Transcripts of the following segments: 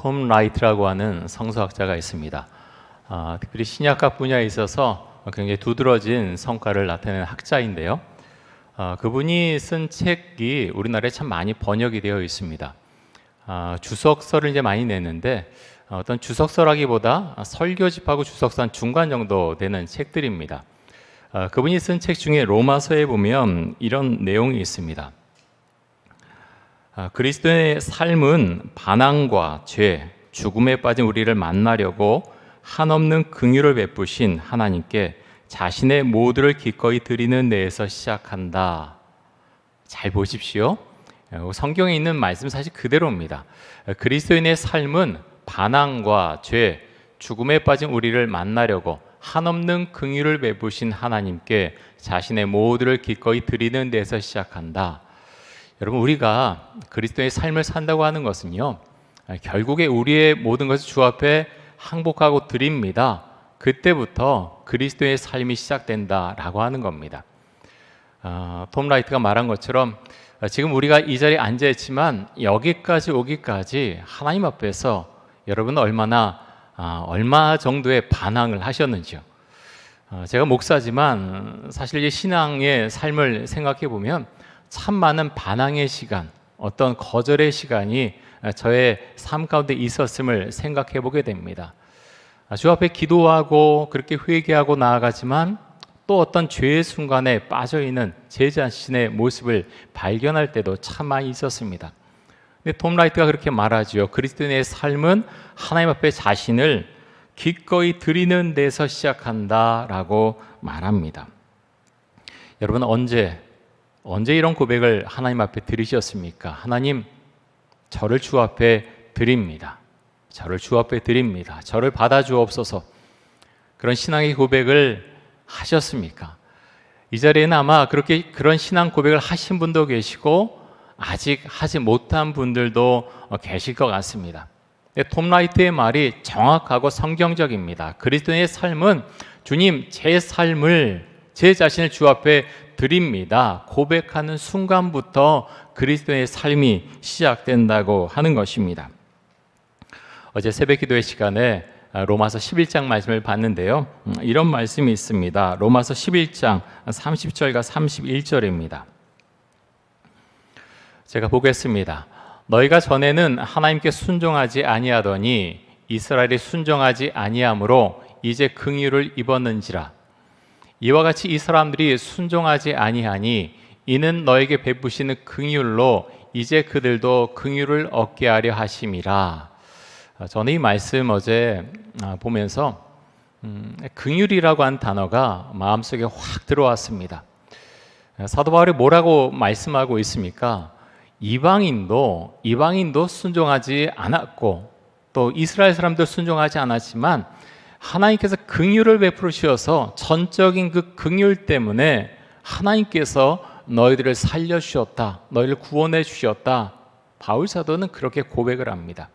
톰 라이트라고 하는 성서학자가 있습니다. 특별히 신약학 분야에 있어서 굉장히 두드러진 성과를 나타내는 학자인데요. 그분이 쓴 책이 우리나라에 참 많이 번역이 되어 있습니다. 주석서를 이제 많이 내는데 어떤 주석서라기보다 설교집하고 주석서 한 중간 정도 되는 책들입니다. 그분이 쓴 책 중에 로마서에 보면 이런 내용이 있습니다. 그리스도의 삶은 반항과 죄, 죽음에 빠진 우리를 만나려고 한없는 긍휼을 베푸신 하나님께 자신의 모두를 기꺼이 드리는 데에서 시작한다. 잘 보십시오. 성경에 있는 말씀 사실 그대로입니다. 그리스도인의 삶은 반항과 죄, 죽음에 빠진 우리를 만나려고 한없는 긍휼을 베푸신 하나님께 자신의 모두를 기꺼이 드리는 데서 시작한다. 여러분, 우리가 그리스도의 삶을 산다고 하는 것은요, 결국에 우리의 모든 것을 주 앞에 항복하고 드립니다. 그때부터 그리스도의 삶이 시작된다라고 하는 겁니다. 톰 라이트가 말한 것처럼 지금 우리가 이 자리에 앉아 있지만 여기까지 오기까지 하나님 앞에서 여러분은 얼마 정도의 반항을 하셨는지요. 제가 목사지만 사실 이 신앙의 삶을 생각해 보면 참 많은 반항의 시간, 어떤 거절의 시간이 저의 삶 가운데 있었음을 생각해 보게 됩니다. 주 앞에 기도하고 그렇게 회개하고 나아가지만 또 어떤 죄의 순간에 빠져있는 제 자신의 모습을 발견할 때도 참 많이 있었습니다. 근데 톰 라이트가 그렇게 말하죠. 그리스도인의 삶은 하나님 앞에 자신을 기꺼이 드리는 데서 시작한다라고 말합니다. 여러분, 언제 이런 고백을 하나님 앞에 드리셨습니까? 하나님, 저를 주 앞에 드립니다. 저를 주 앞에 드립니다. 저를 받아주옵소서. 그런 신앙의 고백을 하셨습니까? 이 자리에는 아마 그런 신앙 고백을 하신 분도 계시고 아직 하지 못한 분들도 계실 것 같습니다. 톰 라이트의 말이 정확하고 성경적입니다. 그리스도의 삶은 주님, 제 삶을, 제 자신을 주 앞에 드립니다. 고백하는 순간부터 그리스도의 삶이 시작된다고 하는 것입니다. 어제 새벽기도의 시간에 로마서 11장 말씀을 봤는데요. 이런 말씀이 있습니다. 로마서 11장 30절과 31절입니다. 제가 보겠습니다. 너희가 전에는 하나님께 순종하지 아니하더니 이스라엘이 순종하지 아니함으로 이제 긍휼을 입었는지라. 이와 같이 이 사람들이 순종하지 아니하니 이는 너에게 베푸시는 긍휼로 이제 그들도 긍휼을 얻게 하려 하심이라. 저는 이 말씀 어제 보면서 긍휼이라고 한 단어가 마음속에 확 들어왔습니다. 사도 바울이 뭐라고 말씀하고 있습니까? 이방인도 순종하지 않았고 또 이스라엘 사람도 순종하지 않았지만 하나님께서 긍휼을 베푸시어서 전적인 그 긍휼 때문에 하나님께서 너희들을 살려주셨다, 너희를 구원해 주셨다. 바울 사도는 그렇게 고백을 합니다.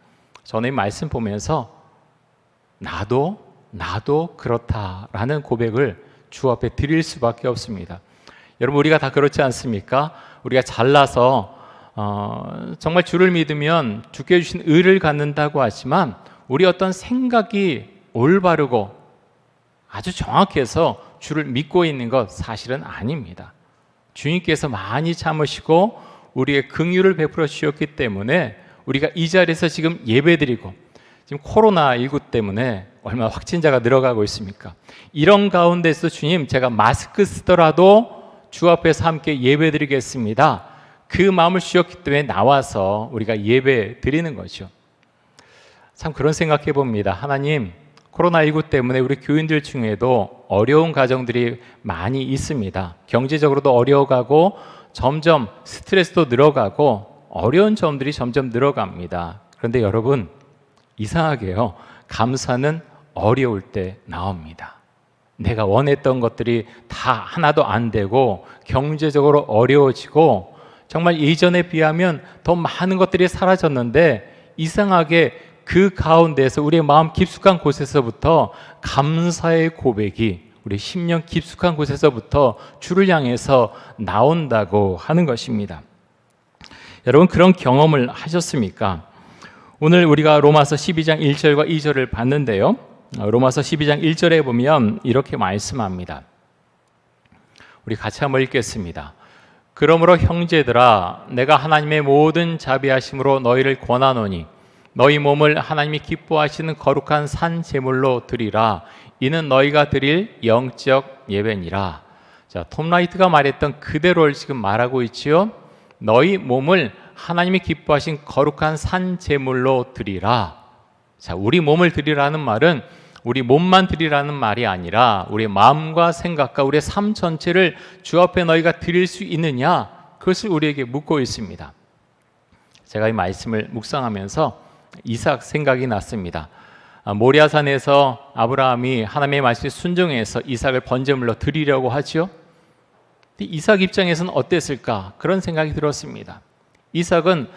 저는 이 말씀 보면서 나도 그렇다라는 고백을 주 앞에 드릴 수밖에 없습니다. 여러분, 우리가 다 그렇지 않습니까? 우리가 잘나서 정말 주를 믿으면 주께 주신 의를 갖는다고 하지만 우리 어떤 생각이 올바르고 아주 정확해서 주를 믿고 있는 것 사실은 아닙니다. 주님께서 많이 참으시고 우리의 긍휼을 베풀어 주셨기 때문에 우리가 이 자리에서 지금 예배드리고, 지금 코로나19 때문에 얼마나 확진자가 늘어가고 있습니까? 이런 가운데서 주님, 제가 마스크 쓰더라도 주 앞에서 함께 예배드리겠습니다. 그 마음을 주셨기 때문에 나와서 우리가 예배 드리는 거죠. 참 그런 생각해 봅니다. 하나님, 코로나19 때문에 우리 교인들 중에도 어려운 가정들이 많이 있습니다. 경제적으로도 어려워가고 점점 스트레스도 늘어가고 어려운 점들이 점점 늘어갑니다. 그런데 여러분, 이상하게요, 감사는 어려울 때 나옵니다. 내가 원했던 것들이 다 하나도 안 되고 경제적으로 어려워지고 정말 예전에 비하면 더 많은 것들이 사라졌는데 이상하게 그 가운데서 우리의 마음 깊숙한 곳에서부터 감사의 고백이 우리 심령 깊숙한 곳에서부터 주를 향해서 나온다고 하는 것입니다. 여러분, 그런 경험을 하셨습니까? 오늘 우리가 로마서 12장 1절과 2절을 봤는데요. 로마서 12장 1절에 보면 이렇게 말씀합니다. 우리 같이 한번 읽겠습니다. 그러므로 형제들아 내가 하나님의 모든 자비하심으로 너희를 권하노니 너희 몸을 하나님이 기뻐하시는 거룩한 산 제물로 드리라. 이는 너희가 드릴 영적 예배니라. 자, 톰 라이트가 말했던 그대로를 지금 말하고 있지요. 너희 몸을 하나님이 기뻐하신 거룩한 산 제물로 드리라. 자, 우리 몸을 드리라는 말은 우리 몸만 드리라는 말이 아니라 우리의 마음과 생각과 우리의 삶 전체를 주 앞에 너희가 드릴 수 있느냐, 그것을 우리에게 묻고 있습니다. 제가 이 말씀을 묵상하면서 이삭 생각이 났습니다. 모리아산에서 아브라함이 하나님의 말씀에 순종해서 이삭을 번제물로 드리려고 하죠. 이삭 입장에서는 어땠을까? 그런 생각이 들었습니다. 이삭은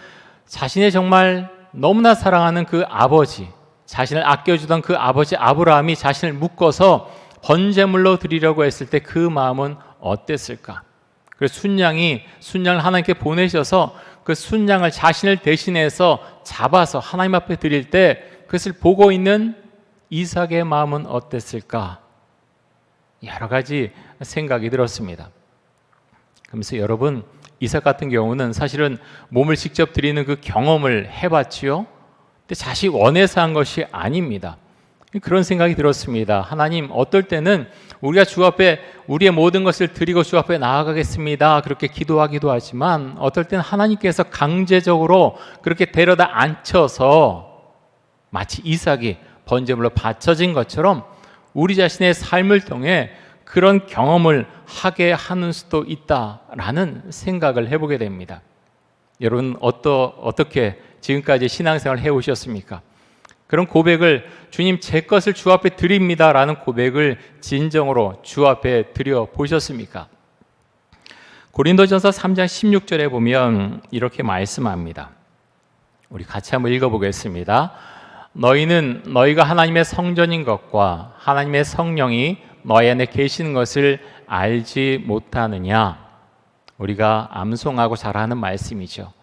자신의 정말 너무나 사랑하는 그 아버지, 자신을 아껴주던 그 아버지 아브라함이 자신을 묶어서 번제물로 드리려고 했을 때 그 마음은 어땠을까? 그래서 순양을 하나님께 보내셔서 그 순양을 자신을 대신해서 잡아서 하나님 앞에 드릴 때 그것을 보고 있는 이삭의 마음은 어땠을까? 여러 가지 생각이 들었습니다. 그러면서 여러분, 이삭 같은 경우는 사실은 몸을 직접 드리는 그 경험을 해봤지요. 근데 자신이 원해서 한 것이 아닙니다. 그런 생각이 들었습니다. 하나님, 어떨 때는 우리가 주 앞에 우리의 모든 것을 드리고 주 앞에 나아가겠습니다, 그렇게 기도하기도 하지만 어떨 때는 하나님께서 강제적으로 그렇게 데려다 앉혀서 마치 이삭이 번제물로 바쳐진 것처럼 우리 자신의 삶을 통해 그런 경험을 하게 하는 수도 있다라는 생각을 해보게 됩니다. 여러분, 어떻게 지금까지 신앙생활을 해오셨습니까? 그런 고백을, 주님 제 것을 주 앞에 드립니다라는 고백을 진정으로 주 앞에 드려 보셨습니까? 고린도전서 3장 16절에 보면 이렇게 말씀합니다. 우리 같이 한번 읽어보겠습니다. 너희는 너희가 하나님의 성전인 것과 하나님의 성령이 너희 안에 계시는 것을 알지 못하느냐. 우리가 암송하고 잘하는 말씀이죠.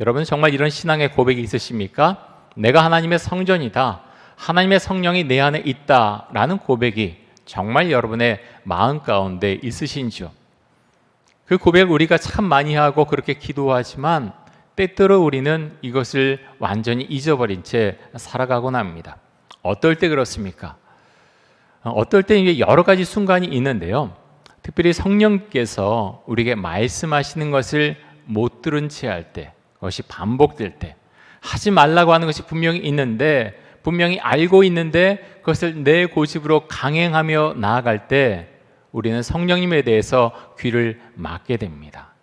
여러분, 정말 이런 신앙의 고백이 있으십니까? 내가 하나님의 성전이다, 하나님의 성령이 내 안에 있다라는 고백이 정말 여러분의 마음 가운데 있으신지요? 그 고백을 우리가 참 많이 하고 그렇게 기도하지만 때때로 우리는 이것을 완전히 잊어버린 채 살아가곤 합니다. 어떨 때 그렇습니까? 어떨 때 여러 가지 순간이 있는데요. 특별히 성령께서 우리에게 말씀하시는 것을 못 들은 채 할 때, 그것이 반복될 때, 하지 말라고 하는 것이 분명히 알고 있는데 그것을 내 고집으로 강행하며 나아갈 때 우리는 성령님에 대해서 귀를 막게 됩니다.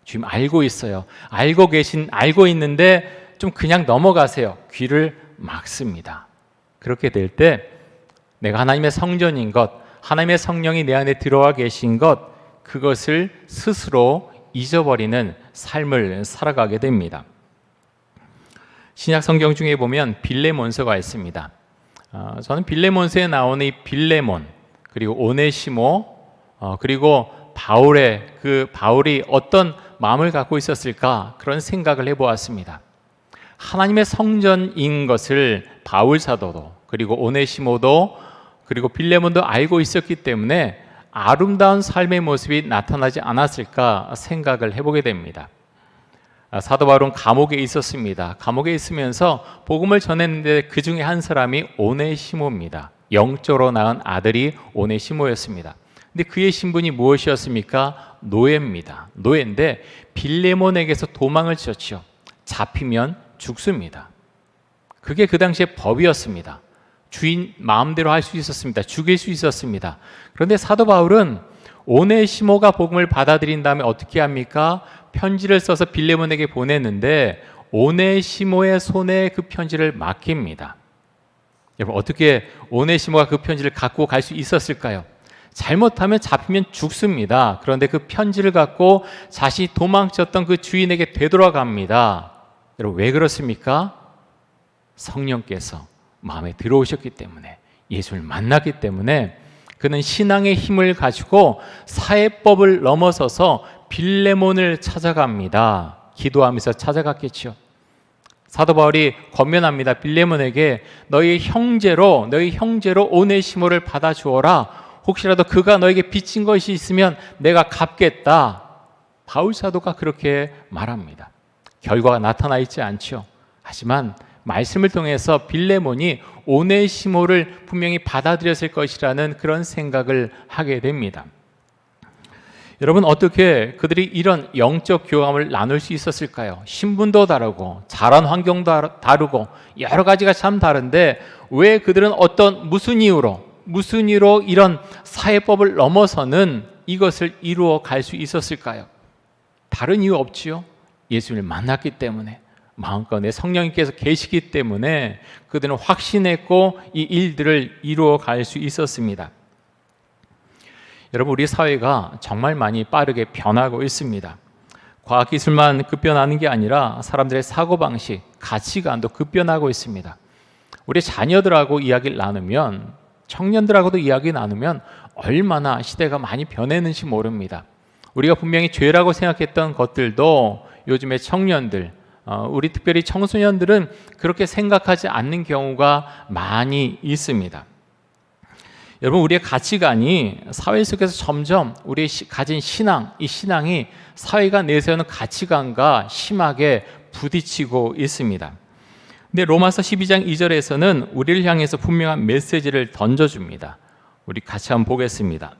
주님 알고 있어요. 알고 있는데 좀 그냥 넘어가세요. 귀를 막습니다. 그렇게 될 때 내가 하나님의 성전인 것, 하나님의 성령이 내 안에 들어와 계신 것, 그것을 스스로 잊어버리는 삶을 살아가게 됩니다. 신약 성경 중에 보면 빌레몬서가 있습니다. 저는 빌레몬서에 나오는 이 빌레몬, 그리고 오네시모, 그리고 바울이 어떤 마음을 갖고 있었을까, 그런 생각을 해보았습니다. 하나님의 성전인 것을 바울 사도도, 그리고 오네시모도, 그리고 빌레몬도 알고 있었기 때문에 아름다운 삶의 모습이 나타나지 않았을까 생각을 해보게 됩니다. 사도 바울은 감옥에 있었습니다. 감옥에 있으면서 복음을 전했는데 그 중에 한 사람이 오네시모입니다. 영적으로 낳은 아들이 오네시모였습니다. 근데 그의 신분이 무엇이었습니까? 노예입니다. 노예인데 빌레몬에게서 도망을 쳤죠. 잡히면 죽습니다. 그게 그 당시의 법이었습니다. 주인 마음대로 할 수 있었습니다. 죽일 수 있었습니다. 그런데 사도 바울은 오네시모가 복음을 받아들인 다음에 어떻게 합니까? 편지를 써서 빌레몬에게 보냈는데 오네시모의 손에 그 편지를 맡깁니다. 여러분, 어떻게 오네시모가 그 편지를 갖고 갈 수 있었을까요? 잘못하면 잡히면 죽습니다. 그런데 그 편지를 갖고 자신이 도망쳤던 그 주인에게 되돌아갑니다. 여러분, 왜 그렇습니까? 성령께서 마음에 들어오셨기 때문에, 예수를 만났기 때문에 그는 신앙의 힘을 가지고 사회법을 넘어서서 빌레몬을 찾아갑니다. 기도하면서 찾아갔겠죠. 사도 바울이 권면합니다. 빌레몬에게 너희 형제로 오네시모를 받아주어라. 혹시라도 그가 너에게 빚진 것이 있으면 내가 갚겠다. 바울 사도가 그렇게 말합니다. 결과가 나타나 있지 않죠. 하지만 말씀을 통해서 빌레몬이 오네시모를 분명히 받아들였을 것이라는 그런 생각을 하게 됩니다. 여러분, 어떻게 그들이 이런 영적 교감을 나눌 수 있었을까요? 신분도 다르고 자란 환경도 다르고 여러 가지가 참 다른데 왜 그들은 무슨 이유로 이런 사회법을 넘어서는 이것을 이루어 갈 수 있었을까요? 다른 이유 없지요. 예수님을 만났기 때문에, 마음가운데 성령님께서 계시기 때문에 그들은 확신했고 이 일들을 이루어 갈 수 있었습니다. 여러분, 우리 사회가 정말 많이 빠르게 변하고 있습니다. 과학기술만 급변하는 게 아니라 사람들의 사고방식, 가치관도 급변하고 있습니다. 우리 자녀들하고 이야기를 나누면, 청년들하고도 이야기 나누면 얼마나 시대가 많이 변했는지 모릅니다. 우리가 분명히 죄라고 생각했던 것들도 요즘의 청년들, 우리 특별히 청소년들은 그렇게 생각하지 않는 경우가 많이 있습니다. 여러분, 우리의 가치관이 사회 속에서 점점 우리 가진 이 신앙이 사회가 내세우는 가치관과 심하게 부딪히고 있습니다. 근데 로마서 12장 2절에서는 우리를 향해서 분명한 메시지를 던져줍니다. 우리 같이 한번 보겠습니다.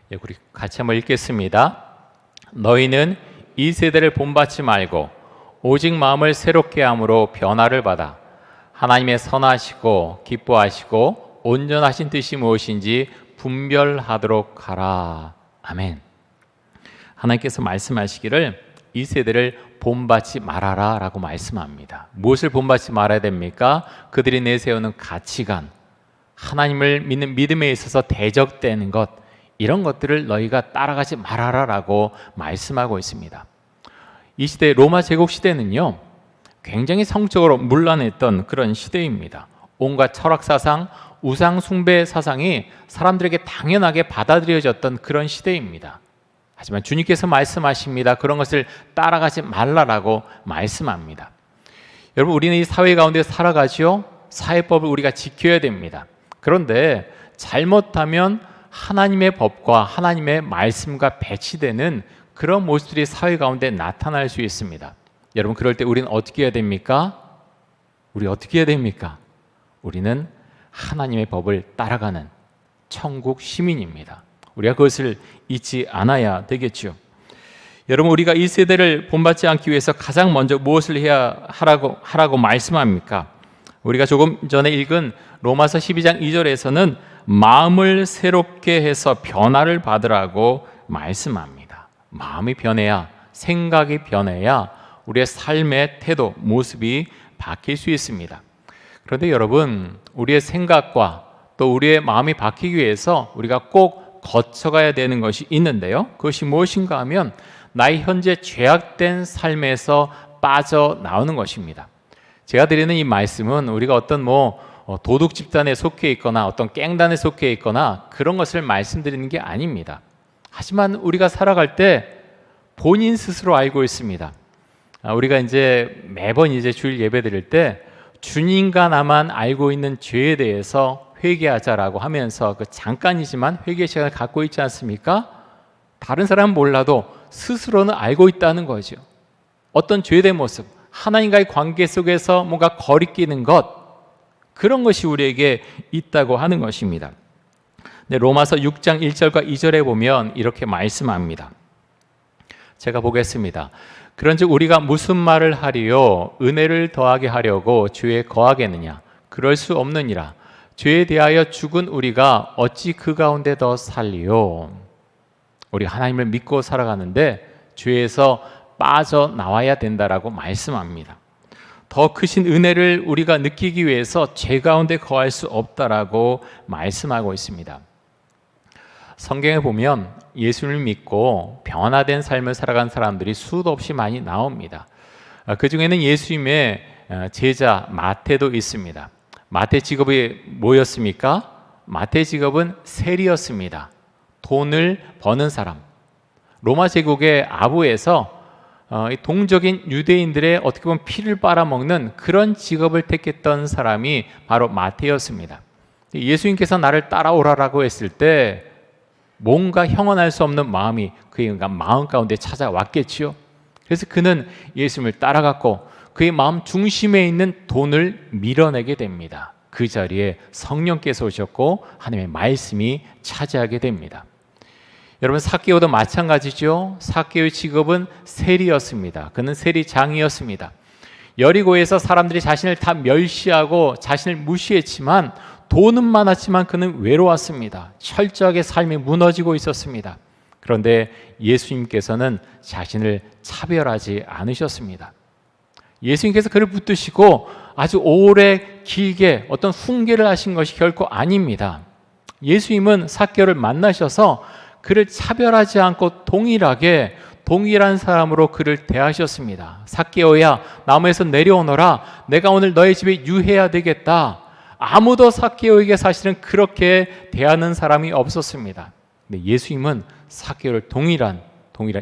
우리 같이 한번 읽겠습니다. 너희는 이 세대를 본받지 말고 오직 마음을 새롭게 함으로 변화를 받아 하나님의 선하시고 기뻐하시고 온전하신 뜻이 무엇인지 분별하도록 하라. 아멘. 하나님께서 말씀하시기를 이 세대를 본받지 말아라 라고 말씀합니다. 무엇을 본받지 말아야 됩니까? 그들이 내세우는 가치관, 하나님을 믿는 믿음에 있어서 대적되는 것, 이런 것들을 너희가 따라가지 말아라 라고 말씀하고 있습니다. 이 시대, 로마 제국 시대는요, 굉장히 성적으로 문란했던 그런 시대입니다. 온갖 철학 사상, 우상 숭배 사상이 사람들에게 당연하게 받아들여졌던 그런 시대입니다. 하지만 주님께서 말씀하십니다. 그런 것을 따라가지 말라라고 말씀합니다. 여러분, 우리는 이 사회 가운데 살아가지요. 사회법을 우리가 지켜야 됩니다. 그런데 잘못하면 하나님의 법과 하나님의 말씀과 배치되는 그런 모습들이 사회 가운데 나타날 수 있습니다. 여러분, 그럴 때 우리는 어떻게 해야 됩니까? 우리는 하나님의 법을 따라가는 천국 시민입니다. 우리가 그것을 잊지 않아야 되겠죠. 여러분, 우리가 이 세대를 본받지 않기 위해서 가장 먼저 무엇을 해야 하라고 말씀합니까? 우리가 조금 전에 읽은 로마서 12장 2절에서는 마음을 새롭게 해서 변화를 받으라고 말씀합니다. 마음이 변해야, 생각이 변해야 우리의 삶의 태도, 모습이 바뀔 수 있습니다. 그런데 여러분, 우리의 생각과 또 우리의 마음이 바뀌기 위해서 우리가 꼭 거쳐가야 되는 것이 있는데요. 그것이 무엇인가 하면 나의 현재 죄악된 삶에서 빠져나오는 것입니다. 제가 드리는 이 말씀은 우리가 어떤 도둑 집단에 속해 있거나 어떤 갱단에 속해 있거나 그런 것을 말씀드리는 게 아닙니다. 하지만 우리가 살아갈 때 본인 스스로 알고 있습니다. 우리가 이제 매번 주일 예배 드릴 때 주님과 나만 알고 있는 죄에 대해서 회개하자라고 하면서 그 잠깐이지만 회개 시간을 갖고 있지 않습니까? 다른 사람은 몰라도 스스로는 알고 있다는 거죠. 어떤 죄된 모습, 하나님과의 관계 속에서 뭔가 거리끼는 것, 그런 것이 우리에게 있다고 하는 것입니다. 네, 로마서 6장 1절과 2절에 보면 이렇게 말씀합니다. 제가 보겠습니다. 그런즉 우리가 무슨 말을 하리요? 은혜를 더하게 하려고 죄에 거하겠느냐? 그럴 수 없느니라. 죄에 대하여 죽은 우리가 어찌 그 가운데 더 살리요? 우리 하나님을 믿고 살아가는데 죄에서 빠져나와야 된다라고 말씀합니다. 더 크신 은혜를 우리가 느끼기 위해서 죄 가운데 거할 수 없다라고 말씀하고 있습니다. 성경에 보면 예수를 믿고 변화된 삶을 살아간 사람들이 수도 없이 많이 나옵니다. 그 중에는 예수님의 제자 마태도 있습니다. 마태 직업이 뭐였습니까? 마태 직업은 세리였습니다. 돈을 버는 사람. 로마 제국의 아부에서 이 동적인 유대인들의 어떻게 보면 피를 빨아먹는 그런 직업을 택했던 사람이 바로 마태였습니다. 예수님께서 나를 따라오라라고 했을 때 뭔가 형언할 수 없는 마음이 그의 마음 가운데 찾아왔겠지요. 그래서 그는 예수님을 따라갔고 그의 마음 중심에 있는 돈을 밀어내게 됩니다. 그 자리에 성령께서 오셨고 하나님의 말씀이 차지하게 됩니다. 여러분, 삭개오도 마찬가지죠. 삭개오의 직업은 세리였습니다. 그는 세리장이었습니다. 여리고에서 사람들이 자신을 다 멸시하고 자신을 무시했지만 돈은 많았지만 그는 외로웠습니다. 철저하게 삶이 무너지고 있었습니다. 그런데 예수님께서는 자신을 차별하지 않으셨습니다. 예수님께서 그를 붙드시고 아주 오래 길게 어떤 훈계를 하신 것이 결코 아닙니다. 예수님은 삭개오를 만나셔서 그를 차별하지 않고 동일한 사람으로 그를 대하셨습니다. 삭개오야, 나무에서 내려오너라. 내가 오늘 너의 집에 유해야 되겠다. 아무도 삭개오에게 사실은 그렇게 대하는 사람이 없었습니다. 근데 예수님은 삭개오를 동일한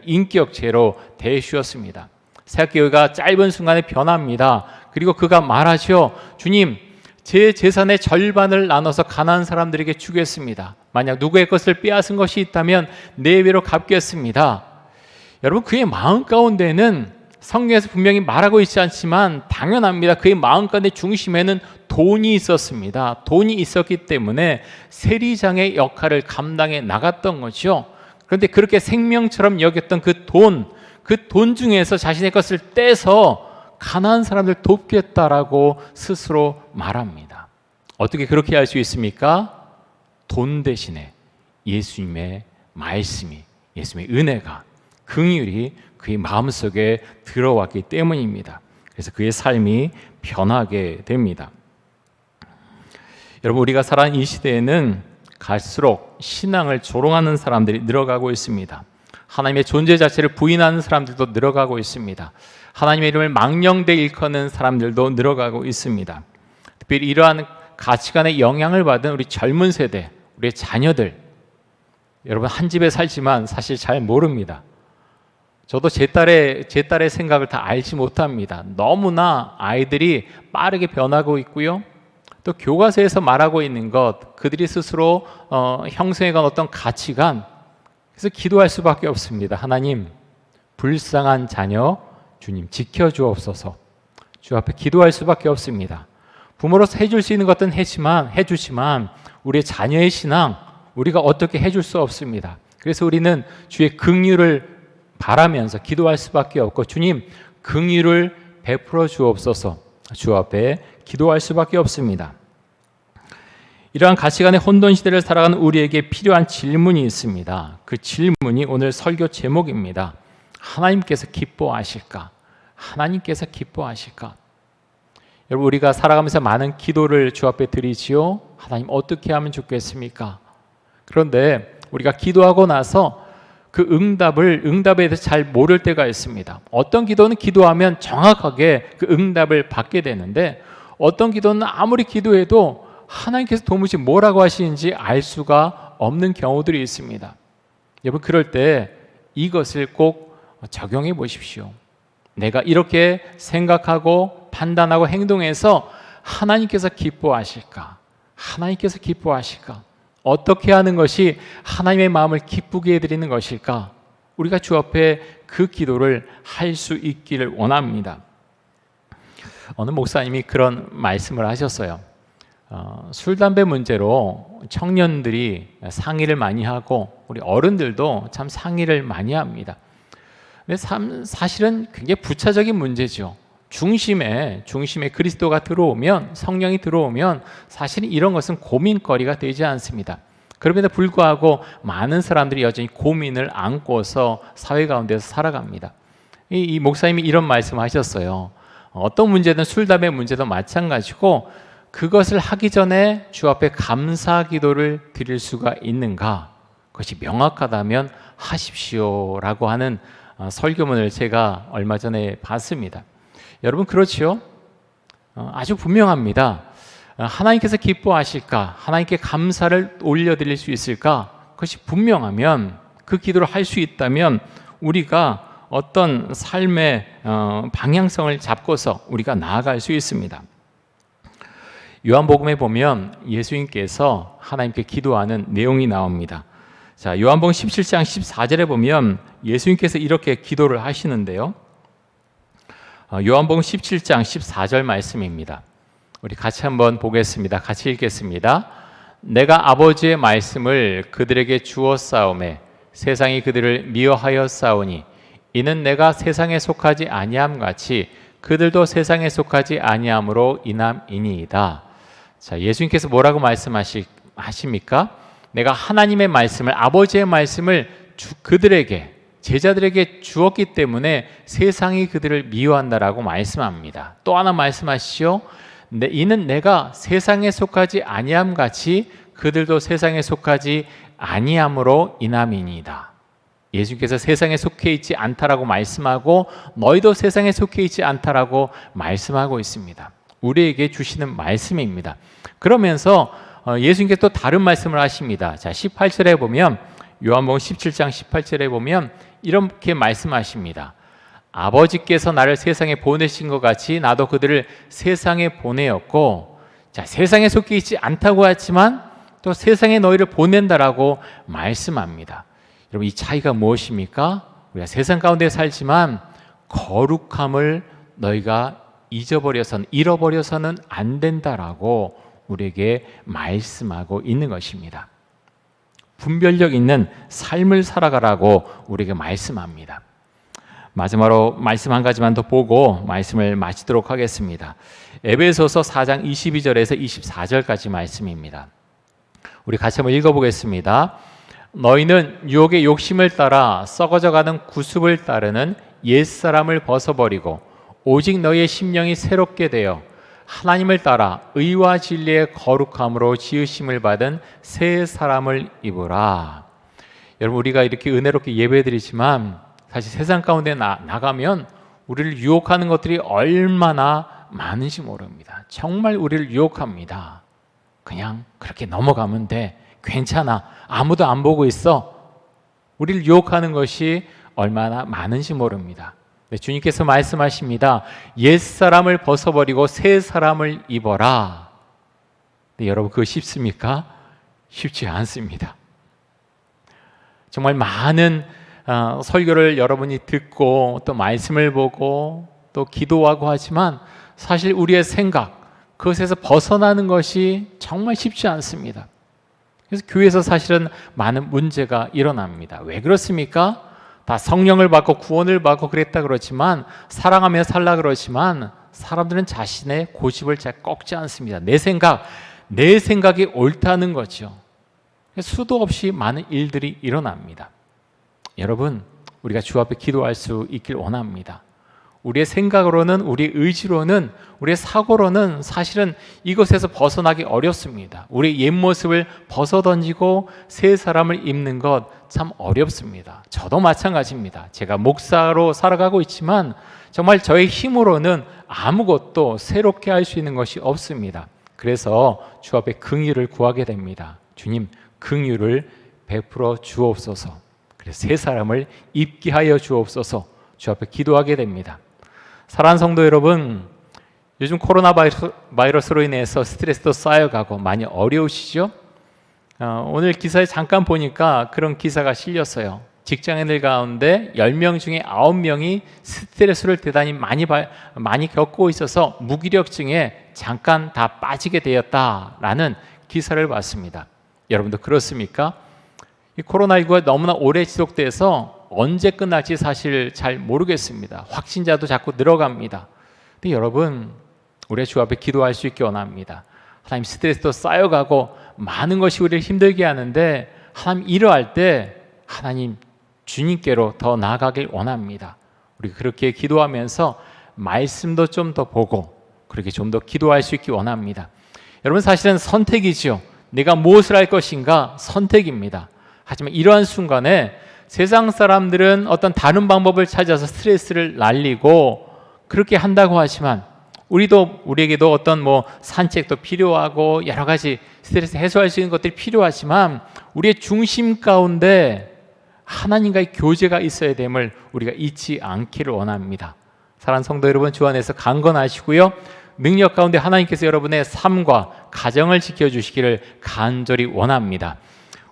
인격체로 대해주셨습니다. 삭개오가 짧은 순간에 변합니다. 그리고 그가 말하죠. 주님, 제 재산의 절반을 나눠서 가난한 사람들에게 주겠습니다. 만약 누구의 것을 빼앗은 것이 있다면 네 배로 갚겠습니다. 여러분, 그의 마음 가운데는 성경에서 분명히 말하고 있지 않지만 당연합니다. 그의 마음 가운데 중심에는 돈이 있었습니다. 돈이 있었기 때문에 세리장의 역할을 감당해 나갔던 거죠. 그런데 그렇게 생명처럼 여겼던 그 돈 중에서 자신의 것을 떼서 가난한 사람들 돕겠다라고 스스로 말합니다. 어떻게 그렇게 할 수 있습니까? 돈 대신에 예수님의 말씀이, 예수님의 은혜가, 긍휼이 그의 마음속에 들어왔기 때문입니다. 그래서 그의 삶이 변하게 됩니다. 여러분, 우리가 살아가는 이 시대에는 갈수록 신앙을 조롱하는 사람들이 늘어가고 있습니다. 하나님의 존재 자체를 부인하는 사람들도 늘어가고 있습니다. 하나님의 이름을 망령되이 일컫는 사람들도 늘어가고 있습니다. 특별히 이러한 가치관의 영향을 받은 우리 젊은 세대, 우리의 자녀들, 여러분 한 집에 살지만 사실 잘 모릅니다. 저도 제 딸의 생각을 다 알지 못합니다. 너무나 아이들이 빠르게 변하고 있고요. 또 교과서에서 말하고 있는 것, 그들이 스스로 형성해간 어떤 가치관, 그래서 기도할 수밖에 없습니다. 하나님, 불쌍한 자녀 주님 지켜주옵소서. 주 앞에 기도할 수밖에 없습니다. 부모로서 해줄 수 있는 것은 해주지만 우리의 자녀의 신앙 우리가 어떻게 해줄 수 없습니다. 그래서 우리는 주의 긍휼을 바라면서 기도할 수밖에 없고, 주님 긍휼을 베풀어 주옵소서. 주 앞에 기도할 수밖에 없습니다. 이러한 가치관의 혼돈 시대를 살아가는 우리에게 필요한 질문이 있습니다. 그 질문이 오늘 설교 제목입니다. 하나님께서 기뻐하실까? 하나님께서 기뻐하실까? 여러분, 우리가 살아가면서 많은 기도를 주 앞에 드리지요. 하나님 어떻게 하면 좋겠습니까? 그런데 우리가 기도하고 나서 그 응답에 대해서 잘 모를 때가 있습니다. 어떤 기도는 기도하면 정확하게 그 응답을 받게 되는데, 어떤 기도는 아무리 기도해도 하나님께서 도무지 뭐라고 하시는지 알 수가 없는 경우들이 있습니다. 여러분, 그럴 때 이것을 꼭 적용해 보십시오. 내가 이렇게 생각하고 판단하고 행동해서 하나님께서 기뻐하실까? 하나님께서 기뻐하실까? 어떻게 하는 것이 하나님의 마음을 기쁘게 해드리는 것일까? 우리가 주 앞에 그 기도를 할 수 있기를 원합니다. 어느 목사님이 그런 말씀을 하셨어요. 술, 담배 문제로 청년들이 상의를 많이 하고 우리 어른들도 참 상의를 많이 합니다. 근데 사실은 굉장히 부차적인 문제죠. 중심에 그리스도가 들어오면, 성령이 들어오면 사실은 이런 것은 고민거리가 되지 않습니다. 그럼에도 불구하고 많은 사람들이 여전히 고민을 안고서 사회 가운데서 살아갑니다. 이 목사님이 이런 말씀을 하셨어요. 어떤 문제든 술, 담배 문제도 마찬가지고 그것을 하기 전에 주 앞에 감사 기도를 드릴 수가 있는가? 그것이 명확하다면 하십시오라고 하는 설교문을 제가 얼마 전에 봤습니다. 여러분, 그렇지요? 아주 분명합니다. 하나님께서 기뻐하실까? 하나님께 감사를 올려드릴 수 있을까? 그것이 분명하면, 그 기도를 할 수 있다면 우리가 어떤 삶의 방향성을 잡고서 우리가 나아갈 수 있습니다. 요한복음에 보면 예수님께서 하나님께 기도하는 내용이 나옵니다. 자, 요한복음 17장 14절에 보면 예수님께서 이렇게 기도를 하시는데요. 요한복음 17장 14절 말씀입니다. 우리 같이 한번 보겠습니다. 같이 읽겠습니다. 내가 아버지의 말씀을 그들에게 주었사오매 세상이 그들을 미워하였사오니 이는 내가 세상에 속하지 아니함 같이 그들도 세상에 속하지 아니함으로 인함이니이다. 자, 예수님께서 뭐라고 말씀하십니까? 내가 하나님의 말씀을, 아버지의 말씀을 그들에게, 제자들에게 주었기 때문에 세상이 그들을 미워한다라고 말씀합니다. 또 하나 말씀하시죠. 이는 내가 세상에 속하지 아니함 같이 그들도 세상에 속하지 아니함으로 인함이니이다. 예수님께서 세상에 속해 있지 않다라고 말씀하고 너희도 세상에 속해 있지 않다라고 말씀하고 있습니다. 우리에게 주시는 말씀입니다. 그러면서 예수님께서 또 다른 말씀을 하십니다. 자, 18절에 보면 요한복음 17장 18절에 보면 이렇게 말씀하십니다. 아버지께서 나를 세상에 보내신 것 같이 나도 그들을 세상에 보내었고, 자, 세상에 속해 있지 않다고 하지만 또 세상에 너희를 보낸다라고 말씀합니다. 여러분, 이 차이가 무엇입니까? 우리가 세상 가운데 살지만 거룩함을 너희가 잃어버려서는 안 된다라고 우리에게 말씀하고 있는 것입니다. 분별력 있는 삶을 살아가라고 우리에게 말씀합니다. 마지막으로 말씀 한 가지만 더 보고 말씀을 마치도록 하겠습니다. 에베소서 4장 22절에서 24절까지 말씀입니다. 우리 같이 한번 읽어보겠습니다. 너희는 유혹의 욕심을 따라 썩어져가는 구습을 따르는 옛사람을 벗어버리고 오직 너희의 심령이 새롭게 되어 하나님을 따라 의와 진리의 거룩함으로 지으심을 받은 새 사람을 입으라. 여러분, 우리가 이렇게 은혜롭게 예배드리지만 사실 세상 가운데 나가면 우리를 유혹하는 것들이 얼마나 많은지 모릅니다. 정말 우리를 유혹합니다. 그냥 그렇게 넘어가면 돼. 괜찮아. 아무도 안 보고 있어. 우리를 유혹하는 것이 얼마나 많은지 모릅니다. 네, 주님께서 말씀하십니다. 옛사람을 벗어버리고 새 사람을 입어라. 네, 여러분, 그거 쉽습니까? 쉽지 않습니다. 정말 많은 설교를 여러분이 듣고 또 말씀을 보고 또 기도하고 하지만 사실 우리의 생각, 그것에서 벗어나는 것이 정말 쉽지 않습니다. 그래서 교회에서 사실은 많은 문제가 일어납니다. 왜 그렇습니까? 다 성령을 받고 구원을 받고 그랬다 그렇지만, 사랑하며 살라 그러지만 사람들은 자신의 고집을 잘 꺾지 않습니다. 내 생각이 옳다는 거죠. 수도 없이 많은 일들이 일어납니다. 여러분, 우리가 주 앞에 기도할 수 있길 원합니다. 우리의 생각으로는, 우리의 의지로는, 우리의 사고로는 사실은 이것에서 벗어나기 어렵습니다. 우리의 옛 모습을 벗어던지고 새 사람을 입는 것 참 어렵습니다. 저도 마찬가지입니다. 제가 목사로 살아가고 있지만 정말 저의 힘으로는 아무것도 새롭게 할 수 있는 것이 없습니다. 그래서 주 앞에 긍휼을 구하게 됩니다. 주님, 긍휼을 베풀어 주옵소서. 그래서 새 사람을 입게 하여 주옵소서. 주 앞에 기도하게 됩니다. 사랑하는 성도 여러분, 요즘 코로나 바이러스로 인해서 스트레스도 쌓여가고 많이 어려우시죠? 오늘 기사에 잠깐 보니까 그런 기사가 실렸어요. 직장인들 가운데 10명 중에 9명이 스트레스를 대단히 많이 겪고 있어서 무기력증에 잠깐 다 빠지게 되었다라는 기사를 봤습니다. 여러분도 그렇습니까? 이 코로나19가 너무나 오래 지속돼서 언제 끝날지 사실 잘 모르겠습니다. 확진자도 자꾸 늘어갑니다. 근데 여러분, 우리 주 앞에 기도할 수 있게 원합니다. 하나님, 스트레스도 쌓여가고 많은 것이 우리를 힘들게 하는데 하나님, 이러할 때 하나님 주님께로 더 나아가길 원합니다. 우리 그렇게 기도하면서 말씀도 좀 더 보고 그렇게 좀 더 기도할 수 있기 원합니다. 여러분, 사실은 선택이죠. 내가 무엇을 할 것인가 선택입니다. 하지만 이러한 순간에 세상 사람들은 어떤 다른 방법을 찾아서 스트레스를 날리고 그렇게 한다고 하지만 우리에게도 어떤 산책도 필요하고 여러 가지 스트레스 해소할 수 있는 것들이 필요하지만 우리의 중심 가운데 하나님과의 교제가 있어야 됨을 우리가 잊지 않기를 원합니다. 사랑하는 성도 여러분, 주 안에서 강건하시고요, 능력 가운데 하나님께서 여러분의 삶과 가정을 지켜주시기를 간절히 원합니다.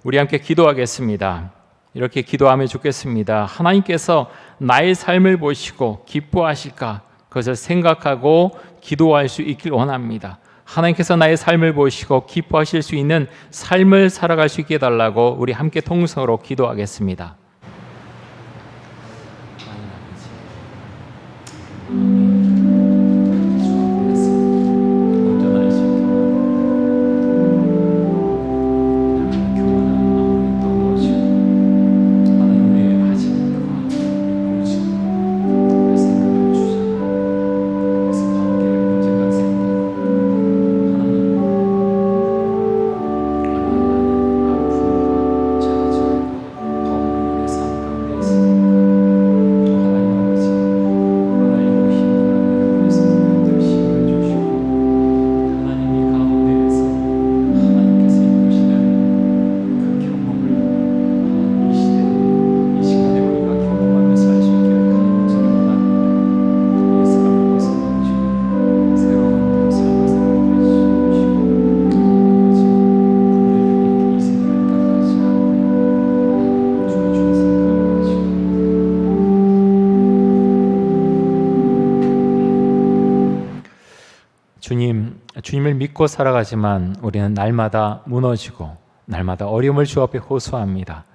우리 함께 기도하겠습니다. 이렇게 기도하면 좋겠습니다. 하나님께서 나의 삶을 보시고 기뻐하실까, 그것을 생각하고 기도할 수 있길 원합니다. 하나님께서 나의 삶을 보시고 기뻐하실 수 있는 삶을 살아갈 수 있게 해달라고 우리 함께 통성으로 기도하겠습니다. 주님을 믿고 살아가지만 우리는 날마다 무너지고 날마다 어려움을 주 앞에 호소합니다.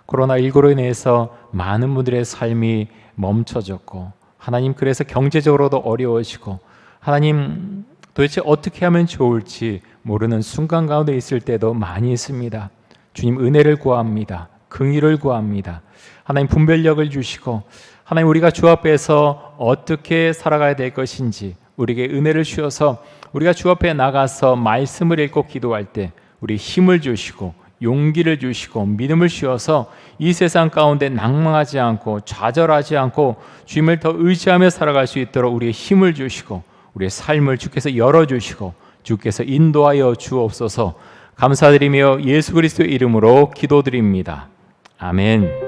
코로나19로 인해서 많은 분들의 삶이 멈춰졌고, 하나님 그래서 경제적으로도 어려워지고, 하나님 도대체 어떻게 하면 좋을지 모르는 순간 가운데 있을 때도 많이 있습니다. 주님 은혜를 구합니다. 긍휼을 구합니다. 하나님 분별력을 주시고, 하나님 우리가 주 앞에서 어떻게 살아가야 될 것인지 우리에게 은혜를 주셔서 우리가 주 앞에 나가서 말씀을 읽고 기도할 때 우리 힘을 주시고 용기를 주시고 믿음을 주셔서 이 세상 가운데 낭망하지 않고 좌절하지 않고 주님을 더 의지하며 살아갈 수 있도록 우리의 힘을 주시고 우리의 삶을 주께서 열어주시고 주께서 인도하여 주옵소서. 감사드리며 예수 그리스도의 이름으로 기도드립니다. 아멘.